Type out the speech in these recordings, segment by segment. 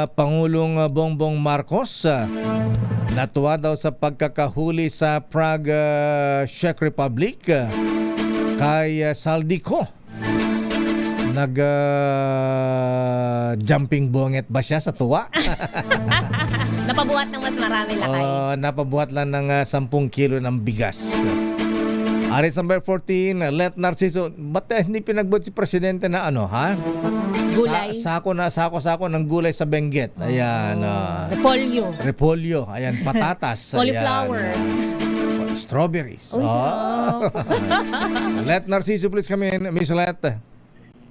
Pangulong Bongbong Marcos. Natuwa daw sa pagkakahuli sa Prague, Czech Republic kay Saldico. Jumping bonget ba siya sa tuwa? Napabuhat ng mas marami lakay. Napabuhat lang ng 10 kilo ng bigas. Aris number 14, Let Narciso. Ba't hindi pinagbuhat si Presidente na ano, ha? Gulay. Sako ng gulay sa Benguet. Ayan. Repolyo. Ayan, patatas. Cauliflower. Strawberries. Uy, sarap. Let Narciso, please come in. Miss Let.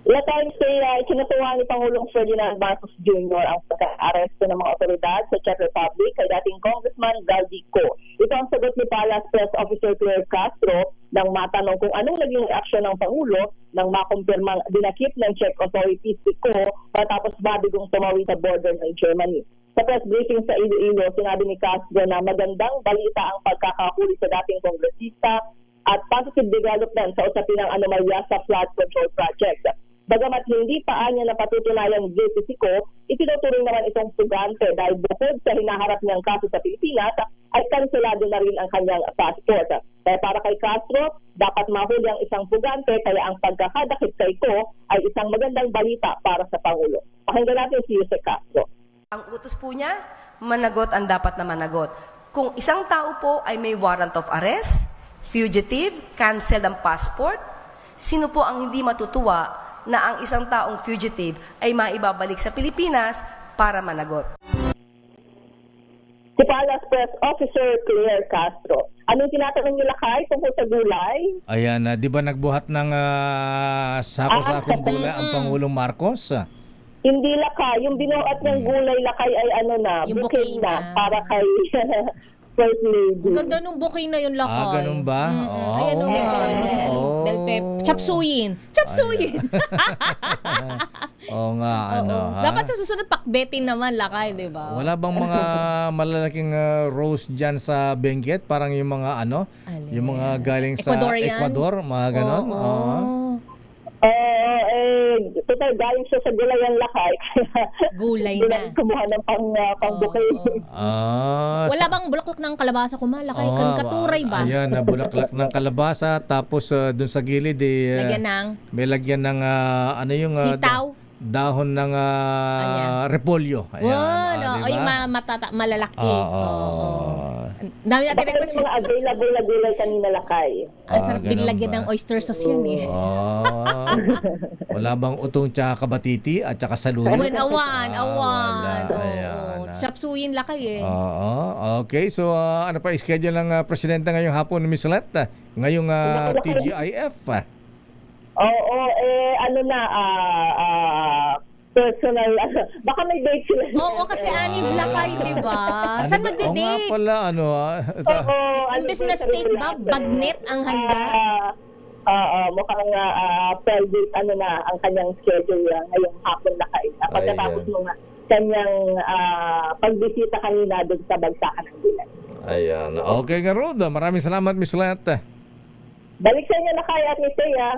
Latang ikinatuwa ni Pangulong Ferdinand Marcos Jr. ang pagka-aresto ng mga otoridad sa Czech Republic kay dating Congressman Galdico. Ito ang sagot ni Palace Press Officer Claire Castro nang matanong kung anong naging reaksyon ng Pangulo nang makumpirmang dinakip ng Czech authorities si Ko matapos babigong tumawi sa border ng Germany. Sa press briefing sa Iloilo, sinabi ni Castro na magandang balita ang pagkakahuli sa dating kongresista at positive development sa usapin ng anomalya sa flood control project. Bagamat hindi pa niya napatutunayang guilty si Ko, itinuturing naman itong pugante dahil bukod sa hinaharap niyang kaso sa Pilipinas, ay kanselado na rin ang kanyang passport. Kaya para kay Castro, dapat mahuli ang isang pugante kaya ang pagkakadakip kay Ko ay isang magandang balita para sa Pangulo. Pakinggan natin si Jose Castro. Ang utos po niya, managot ang dapat na managot. Kung isang tao po ay may warrant of arrest, fugitive, cancel ang passport, sino po ang hindi matutuwa na ang isang taong fugitive ay maibabalik sa Pilipinas para managot? Si Palace Press Officer Claire Castro. Anong tinatanong nila kay tungkol sa gulay? Ayan, di ba nagbuhat ng sako-sakong gulay ang Pangulong Marcos? Hindi lakay. Yung binuhat ng gulay lakay ay Yung bouquet bouquet na na. para kay First Lady. Ganda nung bouquet na yun lakay. Ganun ba? Ayan o, may bell pepper. Chapsuyin. Oo nga, Dapat sa susunod pakbetin naman lakay, di ba? Wala bang mga malalaking roast dyan sa Benguet? Parang yung mga yung mga galing sa Ecuadorian? Ecuador, mga ganon. Total galing siya sa gulayan lakay. Gulay Hindi na. kumuha ng pang-bouquet. Wala bang bulaklak ng kalabasa kumalakay? Katuray ba? Ayan, bulaklak ng kalabasa. Tapos dun sa gilid, may lagyan ng Sitaw? dahon ng repolyo. Ayan, yung malalaki. Dami natin Bakit request. mga available na gulay kanina lakay? Ang sarap din ganun lagyan ba? ng oyster sauce yan eh. Wala bang utong tsaka kabatiti at tsaka saluyo? Awan. Wala. Oo. Ayan. Chapsuyin lakay eh. Okay, so ano pa schedule ng presidente ngayong hapon ni Miss Let? Ngayong TGIF? Personal, baka may date sila. Oo, kasi anib lakay, di ba? Saan Oo nga magde-date? pala, Imbes na state ba? Bagnet ang handa? Mukhang 12 days ang kanyang schedule ngayong hapon na kayo. Pagkatapos nung kanyang pagbisita kanina doon sa bagsakan ng Gilan. Ayan. Okay, Garuda. Maraming salamat, Miss Let. Balik sa inyo na kaya at ni Thea.